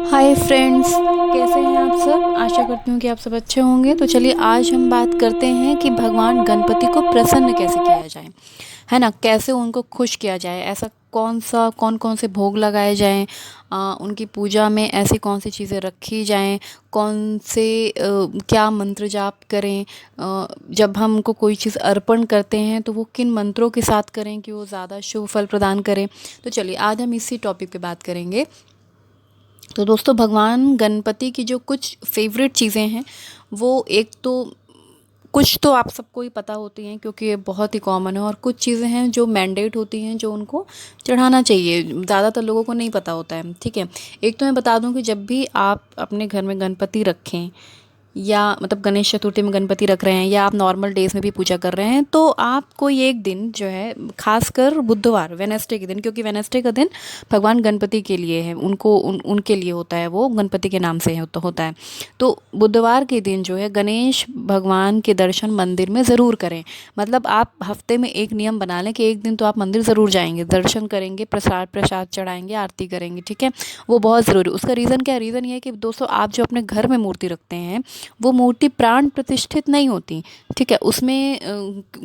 Hi friends, कैसे हैं आप सब। आशा करती हूँ कि आप सब अच्छे होंगे। तो चलिए आज हम बात करते हैं कि भगवान गणपति को प्रसन्न कैसे किया जाए, है ना। कैसे उनको खुश किया जाए, ऐसा कौन कौन से भोग लगाए जाएं, उनकी पूजा में ऐसी कौन सी चीज़ें रखी जाएं, कौन से क्या मंत्र जाप करें, जब हम उनको कोई चीज़ अर्पण करते हैं तो वो किन मंत्रों के साथ करें कि वो ज़्यादा शुभ फल प्रदान करें। तो चलिए आज हम इसी टॉपिक पे बात करेंगे। तो दोस्तों, भगवान गणपति की जो कुछ फेवरेट चीज़ें हैं वो एक तो कुछ तो आप सबको ही पता होती हैं क्योंकि ये बहुत ही कॉमन है, और कुछ चीज़ें हैं जो मैंडेट होती हैं जो उनको चढ़ाना चाहिए, ज़्यादातर लोगों को नहीं पता होता है। ठीक है, एक तो मैं बता दूं कि जब भी आप अपने घर में गणपति रखें, या मतलब गणेश चतुर्थी में गणपति रख रहे हैं, या आप नॉर्मल डेज में भी पूजा कर रहे हैं, तो आप कोई एक दिन जो है, खासकर बुधवार वेनसडे के दिन, क्योंकि वेनसडे का दिन भगवान गणपति के लिए है, उनके लिए होता है, वो गणपति के नाम से होता है। तो बुधवार के दिन जो है गणेश भगवान के दर्शन मंदिर में ज़रूर करें। मतलब आप हफ्ते में एक नियम बना लें कि एक दिन तो आप मंदिर ज़रूर जाएंगे, दर्शन करेंगे, प्रसाद प्रसाद चढ़ाएंगे, आरती करेंगे। ठीक है, वो बहुत ज़रूरी। उसका रीज़न क्या है? रीज़न ये है कि दोस्तों, आप जो अपने घर में मूर्ति रखते हैं वो मूर्ति प्राण प्रतिष्ठित नहीं होती। ठीक है, उसमें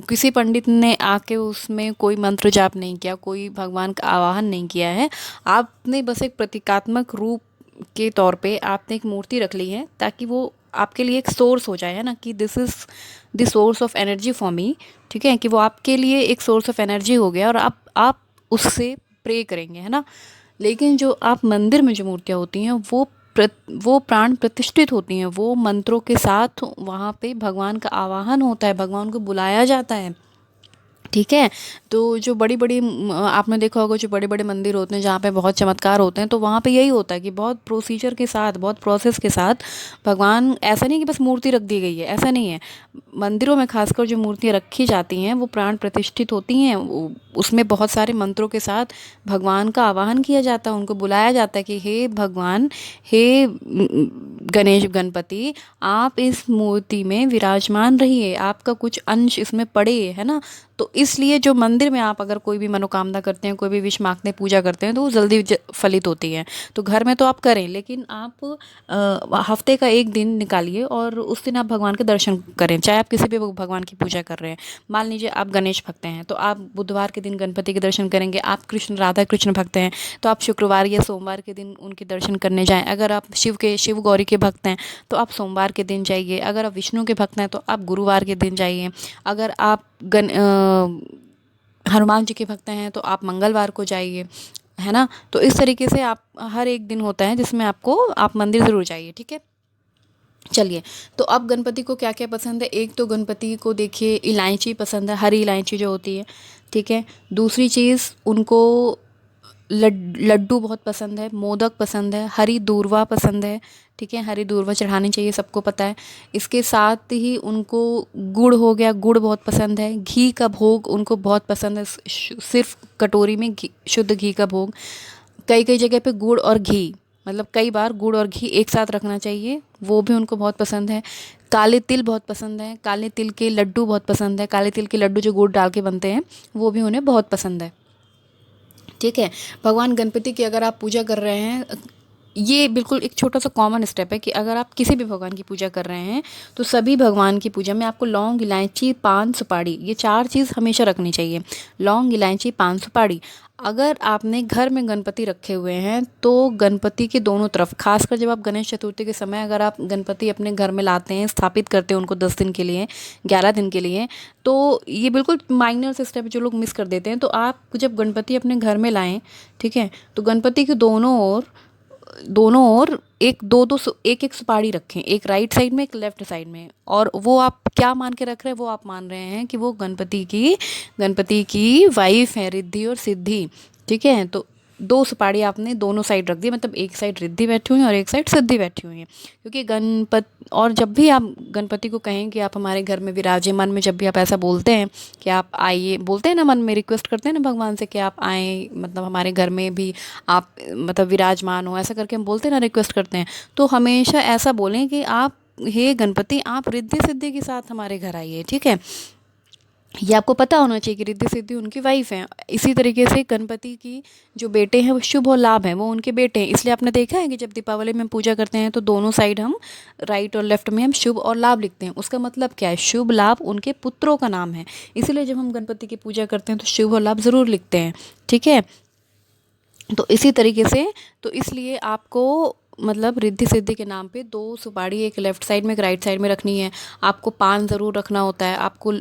किसी पंडित ने आके उसमें कोई मंत्र जाप नहीं किया, कोई भगवान का आवाहन नहीं किया है। आपने बस एक प्रतीकात्मक रूप के तौर पे आपने एक मूर्ति रख ली है ताकि वो आपके लिए एक सोर्स हो जाए, है ना, कि this is the source of energy for me. ठीक है, कि वो आपके लिए एक सोर्स ऑफ एनर्जी हो गया और आप उससे प्रे करेंगे, है ना। लेकिन जो आप मंदिर में जो मूर्तियाँ होती हैं वो प्राण प्रतिष्ठित होती हैं, वो मंत्रों के साथ वहाँ पे भगवान का आवाहन होता है, भगवान को बुलाया जाता है। ठीक है, तो जो बड़ी बड़ी आपने देखा होगा, जो बड़े बड़े मंदिर होते हैं जहाँ पे बहुत चमत्कार होते हैं, तो वहाँ पे यही होता है कि बहुत प्रोसीजर के साथ, बहुत प्रोसेस के साथ भगवान, ऐसा नहीं कि बस मूर्ति रख दी गई है, ऐसा नहीं है। मंदिरों में खासकर जो मूर्तियाँ रखी जाती हैं वो प्राण प्रतिष्ठित होती हैं, उसमें बहुत सारे मंत्रों के साथ भगवान का आवाहन किया जाता है, उनको बुलाया जाता है कि हे भगवान, हे गणेश गणपति, आप इस मूर्ति में विराजमान रहिए, आपका कुछ अंश इसमें पड़े, है ना। तो इसलिए जो मंदिर में आप अगर कोई भी मनोकामना करते हैं, कोई भी विश मांगते हैं, पूजा करते हैं, तो वो जल्दी फलित होती है। तो घर में तो आप करें, लेकिन आप हफ्ते का एक दिन निकालिए और उस दिन आप भगवान के दर्शन करें, चाहे आप किसी भी भगवान की पूजा कर रहे हैं। मान लीजिए आप गणेश भक्त हैं तो आप बुधवार के दिन गणपति के दर्शन करेंगे। आप कृष्ण राधा कृष्ण भक्त हैं तो आप शुक्रवार या सोमवार के दिन उनके दर्शन करने जाएं। अगर आप शिव गौरी के भक्त हैं तो आप सोमवार के दिन जाइए। अगर आप विष्णु के भक्त हैं तो आप गुरुवार के दिन जाइए। अगर आप हनुमान जी के भक्त हैं तो आप मंगलवार को जाइए, है ना। तो इस तरीके से आप हर एक दिन होता है जिसमें आपको आप मंदिर ज़रूर जाइए। ठीक है, चलिए। तो अब गणपति को क्या क्या पसंद है? एक तो गणपति को देखिए इलायची पसंद है, हरी इलायची जो होती है। ठीक है, दूसरी चीज़ उनको लड्डू बहुत पसंद है, मोदक पसंद है, हरी दूर्वा पसंद है। ठीक है, हरी दूर्वा चढ़ानी चाहिए, सबको पता है। इसके साथ ही उनको गुड़ हो गया, गुड़ बहुत पसंद है। घी का भोग उनको बहुत पसंद है, सिर्फ कटोरी में घी, शुद्ध घी का भोग। कई कई जगह पे गुड़ और घी, मतलब कई बार गुड़ और घी एक साथ रखना चाहिए, वो भी उनको बहुत पसंद है। काले तिल बहुत पसंद है, काले तिल के लड्डू बहुत पसंद है। काले तिल के लड्डू जो गुड़ डाल के बनते हैं वो भी उन्हें बहुत पसंद है। ठीक है, भगवान गणपति की अगर आप पूजा कर रहे हैं, ये बिल्कुल एक छोटा सा कॉमन स्टेप है कि अगर आप किसी भी भगवान की पूजा कर रहे हैं तो सभी भगवान की पूजा में आपको लौंग, इलायची, पान, सुपारी, ये चार चीज़ हमेशा रखनी चाहिए। लौंग, इलायची, पान, सुपारी। अगर आपने घर में गणपति रखे हुए हैं तो गणपति के दोनों तरफ, खासकर जब आप गणेश चतुर्थी के समय अगर आप गणपति अपने घर में लाते हैं, स्थापित करते हैं उनको 10 दिन के लिए, 11 दिन के लिए, तो ये बिल्कुल माइनर से स्टेप जो लोग मिस कर देते हैं। तो आप जब गणपति अपने घर में लाएं, ठीक है, तो गणपति के दोनों ओर एक एक सुपारी रखें, एक राइट साइड में, एक लेफ्ट साइड में। और वो आप क्या मान के रख रहे हैं? वो आप मान रहे हैं कि वो गणपति की वाइफ है, रिद्धि और सिद्धि। ठीक है, तो दो सुपारी आपने दोनों साइड रख दी, मतलब एक साइड रिद्धि बैठी हुई है और एक साइड सिद्धि बैठी हुई है। क्योंकि और जब भी आप गणपति को कहें कि आप हमारे घर में विराजे, मन में जब भी आप ऐसा बोलते हैं कि आप आइए, बोलते हैं ना, मन में रिक्वेस्ट करते हैं ना भगवान से कि आप आएँ, मतलब हमारे घर में भी आप मतलब विराजमान हो, ऐसा करके हम बोलते हैं ना, रिक्वेस्ट करते हैं। तो हमेशा ऐसा बोलें कि आप, हे गणपति, आप रिद्धि सिद्धि के साथ हमारे घर आइए। ठीक है, ये आपको पता होना चाहिए कि रिद्धि सिद्धि उनकी वाइफ हैं। इसी तरीके से गणपति की जो बेटे हैं वो शुभ और लाभ हैं, वो उनके बेटे हैं। इसलिए आपने देखा है कि जब दीपावली में हम पूजा करते हैं तो दोनों साइड हम राइट और लेफ्ट में हम शुभ और लाभ लिखते हैं। उसका मतलब क्या है, शुभ लाभ उनके पुत्रों का नाम है। इसीलिए जब हम गणपति की पूजा करते हैं तो शुभ और लाभ ज़रूर लिखते हैं। ठीक है, तो इसी तरीके से, तो इसलिए आपको मतलब रिद्धि सिद्धि के नाम पे 2 सुपारी, एक लेफ़्ट साइड में एक राइट साइड में रखनी है। आपको पान ज़रूर रखना होता है, आपको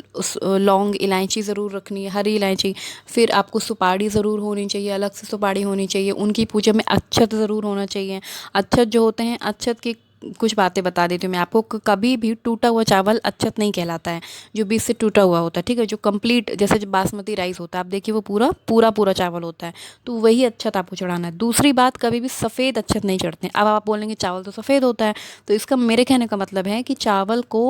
लौंग इलायची ज़रूर रखनी है, हरी इलायची। फिर आपको सुपारी ज़रूर होनी चाहिए, अलग से सुपारी होनी चाहिए। उनकी पूजा में अक्षत ज़रूर होना चाहिए। अक्षत जो होते हैं, अक्षत की कुछ बातें बता देती हूँ मैं आपको। कभी भी टूटा हुआ चावल अक्षत नहीं कहलाता है, जो बीच से टूटा हुआ होता है। ठीक है, जो कंप्लीट, जैसे जो बासमती राइस होता है, आप देखिए वो पूरा पूरा पूरा चावल होता है, तो वही अक्षत आपको चढ़ाना है। दूसरी बात, कभी भी सफ़ेद अक्षत नहीं चढ़ते हैं। अब आप बोलेंगे चावल तो सफ़ेद होता है, तो इसका मेरे कहने का मतलब है कि चावल को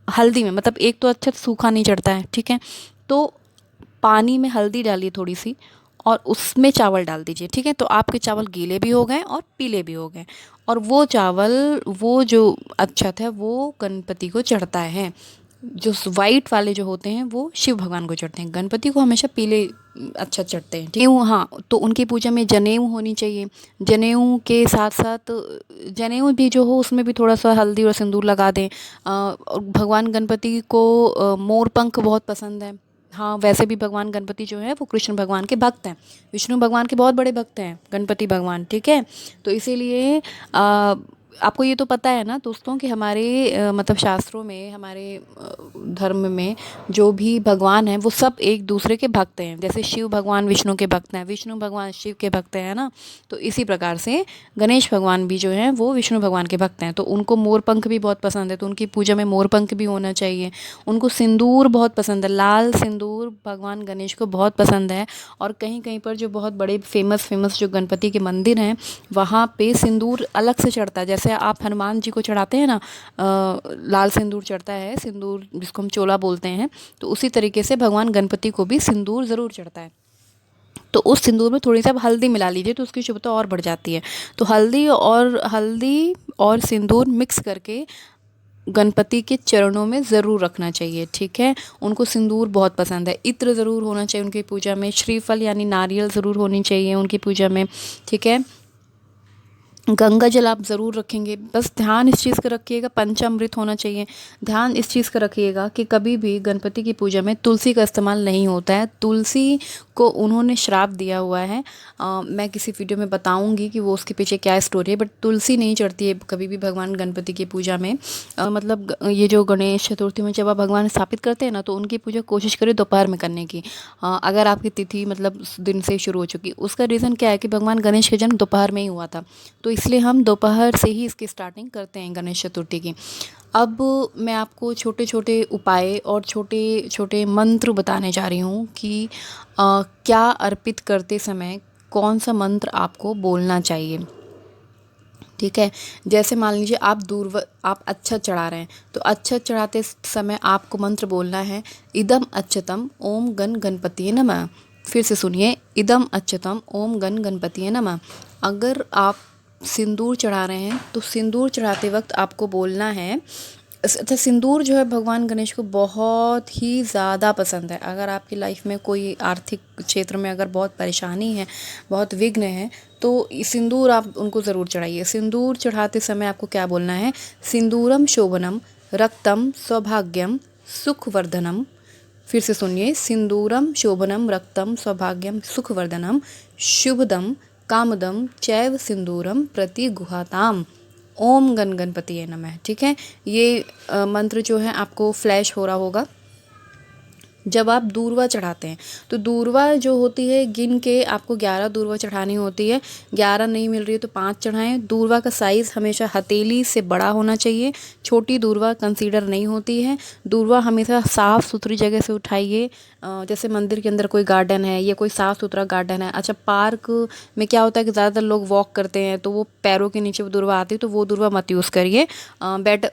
हल्दी में, मतलब एक तो अक्षत सूखा नहीं चढ़ता है, ठीक है, तो पानी में हल्दी डालिए थोड़ी सी और उसमें चावल डाल दीजिए। ठीक है, तो आपके चावल गीले भी हो गए और पीले भी हो गए, और वो चावल, वो जो अक्षत है वो गणपति को चढ़ता है। जो वाइट वाले जो होते हैं वो शिव भगवान को चढ़ते हैं, गणपति को हमेशा पीले अक्षत चढ़ते हैं। ठीक है, हाँ, तो उनकी पूजा में जनेऊ होनी चाहिए। जनेऊ के साथ साथ, जनेऊ भी जो हो उसमें भी थोड़ा सा हल्दी और सिंदूर लगा दें। और भगवान गणपति को मोर पंख बहुत पसंद है। हाँ, वैसे भी भगवान गणपति जो है वो कृष्ण भगवान के भक्त हैं, विष्णु भगवान के बहुत बड़े भक्त हैं गणपति भगवान। ठीक है, तो इसीलिए आपको ये तो पता है ना दोस्तों कि हमारे मतलब शास्त्रों में, हमारे धर्म में जो भी भगवान हैं वो सब एक दूसरे के भक्त हैं। जैसे शिव भगवान विष्णु के भक्त हैं, विष्णु भगवान शिव के भक्त हैं, ना। तो इसी प्रकार से गणेश भगवान भी जो हैं वो विष्णु भगवान के भक्त हैं। तो उनको मोर पंख भी बहुत पसंद है, तो उनकी पूजा में मोर पंख भी होना चाहिए। उनको सिंदूर बहुत पसंद है, लाल सिंदूर भगवान गणेश को बहुत पसंद है। और कहीं कहीं पर जो बहुत बड़े फेमस जो गणपति के मंदिर हैं वहाँ पे सिंदूर अलग से चढ़ता है। जैसे आप हनुमान जी को चढ़ाते हैं ना, लाल सिंदूर चढ़ता है, सिंदूर जिसको हम चोला बोलते हैं, तो उसी तरीके से भगवान गणपति को भी सिंदूर ज़रूर चढ़ता है। तो उस सिंदूर में थोड़ी सी आप हल्दी मिला लीजिए तो उसकी शुभता और बढ़ जाती है। तो हल्दी और सिंदूर मिक्स करके गणपति के चरणों में ज़रूर रखना चाहिए। ठीक है, उनको सिंदूर बहुत पसंद है। इत्र ज़रूर होना चाहिए उनकी पूजा में। श्रीफल यानी नारियल ज़रूर होनी चाहिए उनकी पूजा में। ठीक है, गंगा जल आप ज़रूर रखेंगे। बस ध्यान इस चीज़ का रखिएगा, पंचामृत होना चाहिए। ध्यान इस चीज़ का रखिएगा कि कभी भी गणपति की पूजा में तुलसी का इस्तेमाल नहीं होता है। तुलसी को उन्होंने श्राप दिया हुआ है। मैं किसी वीडियो में बताऊंगी कि वो उसके पीछे क्या स्टोरी है, बट तुलसी नहीं चढ़ती है कभी भी भगवान गणपति की पूजा में। मतलब ये जो गणेश चतुर्थी में जब आप भगवान स्थापित करते हैं ना, तो उनकी पूजा कोशिश करें दोपहर में करने की। अगर आपकी तिथि मतलब दिन से शुरू हो चुकी, उसका रीज़न क्या है कि भगवान गणेश का जन्म दोपहर में ही हुआ था, तो इसलिए हम दोपहर से ही इसकी स्टार्टिंग करते हैं गणेश चतुर्थी की। अब मैं आपको छोटे छोटे उपाय और छोटे छोटे मंत्र बताने जा रही हूँ कि क्या अर्पित करते समय कौन सा मंत्र आपको बोलना चाहिए। ठीक है, जैसे मान लीजिए आप अच्छत चढ़ा रहे हैं, तो अच्छत चढ़ाते समय आपको मंत्र बोलना है, इदम अच्छतम ओम गण गणपतिये नमः। फिर से सुनिए, इदम अच्छतम ओम गण गणपतिये नमः। अगर आप सिंदूर चढ़ा रहे हैं तो सिंदूर चढ़ाते वक्त आपको बोलना है। अच्छा, सिंदूर जो है भगवान गणेश को बहुत ही ज़्यादा पसंद है। अगर आपकी लाइफ में कोई आर्थिक क्षेत्र में अगर बहुत परेशानी है, बहुत विघ्न है, तो सिंदूर आप उनको ज़रूर चढ़ाइए। सिंदूर चढ़ाते समय आपको क्या बोलना है, सिंदूरम शोभनम रक्तम सौभाग्यम सुखवर्धनम। फिर से सुनिए, सिंदूरम शोभनम रक्तम सौभाग्यम सुखवर्धनम शुभदम कामदम चैव सिंदूरम प्रति गुहाताम ओम गण गणपतिये नमः। ठीक है, ये मंत्र जो है आपको फ्लैश हो रहा होगा। जब आप दूर्वा चढ़ाते हैं तो दूर्वा जो होती है, गिन के आपको 11 दूर्वा चढ़ानी होती है। 11 नहीं मिल रही है तो 5 चढ़ाएं। दूर्वा का साइज़ हमेशा हथेली से बड़ा होना चाहिए, छोटी दूर्वा कंसीडर नहीं होती है। दूर्वा हमेशा साफ़ सुथरी जगह से उठाइए, जैसे मंदिर के अंदर कोई गार्डन है या कोई साफ़ सुथरा गार्डन है। अच्छा, पार्क में क्या होता है कि ज़्यादातर लोग वॉक करते हैं तो वो पैरों के नीचे वो दूर्वा आती है, तो वो दूर्वा मत यूज़ करिए।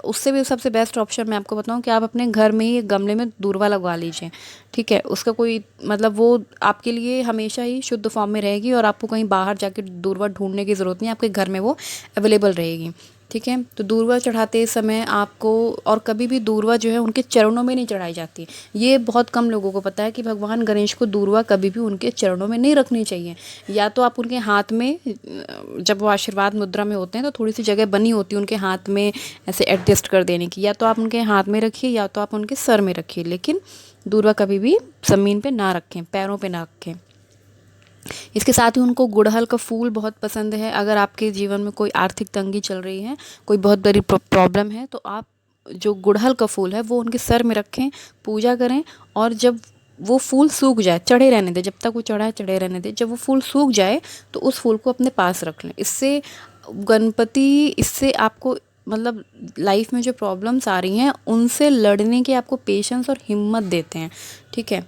उससे भी सबसे बेस्ट ऑप्शन मैं आपको बताऊँ कि आप अपने घर में ही गमले में दूर्वा लगवा लीजिए। ठीक है, उसका कोई मतलब वो आपके लिए हमेशा ही शुद्ध फॉर्म में रहेगी और आपको कहीं बाहर जाके दूर्वा ढूंढने की ज़रूरत नहीं, आपके घर में वो अवेलेबल रहेगी। ठीक है। तो दूर्वा चढ़ाते समय आपको, और कभी भी दूर्वा जो है उनके चरणों में नहीं चढ़ाई जाती। ये बहुत कम लोगों को पता है कि भगवान गणेश को दूर्वा कभी भी उनके चरणों में नहीं रखनी चाहिए। या तो आप उनके हाथ में, जब वो आशीर्वाद मुद्रा में होते हैं तो थोड़ी सी जगह बनी होती है उनके हाथ में ऐसे एडजस्ट कर देने की, या तो आप उनके हाथ में रखिए या तो आप उनके सर में रखिए, लेकिन दूर्वा कभी भी ज़मीन पे ना रखें, पैरों पे ना रखें। इसके साथ ही उनको गुड़हल का फूल बहुत पसंद है। अगर आपके जीवन में कोई आर्थिक तंगी चल रही है, कोई बहुत बड़ी प्रॉब्लम है, तो आप जो गुड़हल का फूल है वो उनके सर में रखें, पूजा करें, और जब वो फूल सूख जाए, चढ़े रहने दें, जब तक वो चढ़ा है चढ़े रहने दें, जब वो फूल सूख जाए तो उस फूल को अपने पास रख लें। इससे गणपति, इससे आपको मतलब लाइफ में जो प्रॉब्लम्स आ रही हैं उनसे लड़ने की आपको पेशेंस और हिम्मत देते हैं। ठीक है,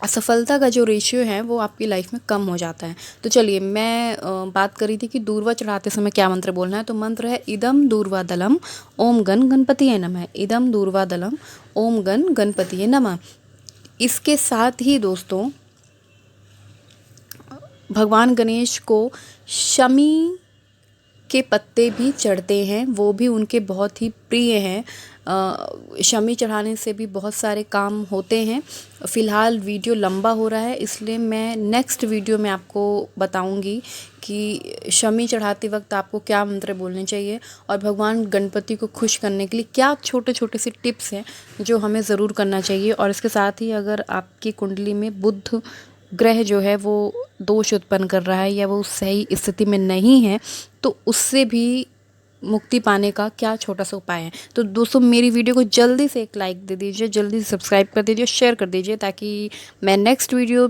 असफलता का जो रेशियो है वो आपकी लाइफ में कम हो जाता है। तो चलिए, मैं बात कर रही थी कि दूर्वा चढ़ाते समय क्या मंत्र बोलना है। तो मंत्र है इदम दूर्वा दलम ओम गण गणपतिये नमः। इदम दूर्वा दलम ओम गण गणपतिये नमः। इसके साथ ही दोस्तों, भगवान गणेश को शमी के पत्ते भी चढ़ते हैं, वो भी उनके बहुत ही प्रिय हैं। शमी चढ़ाने से भी बहुत सारे काम होते हैं। फ़िलहाल वीडियो लंबा हो रहा है, इसलिए मैं नेक्स्ट वीडियो में आपको बताऊंगी कि शमी चढ़ाते वक्त आपको क्या मंत्र बोलने चाहिए और भगवान गणपति को खुश करने के लिए क्या छोटे छोटे से टिप्स हैं जो हमें ज़रूर करना चाहिए। और इसके साथ ही अगर आपकी कुंडली में बुध ग्रह जो है वो दोष उत्पन्न कर रहा है या वो सही स्थिति में नहीं है, तो उससे भी मुक्ति पाने का क्या छोटा सा उपाय है। तो दोस्तों, मेरी वीडियो को जल्दी से एक लाइक दे दीजिए, जल्दी से सब्सक्राइब कर दीजिए, शेयर कर दीजिए, ताकि मैं नेक्स्ट वीडियो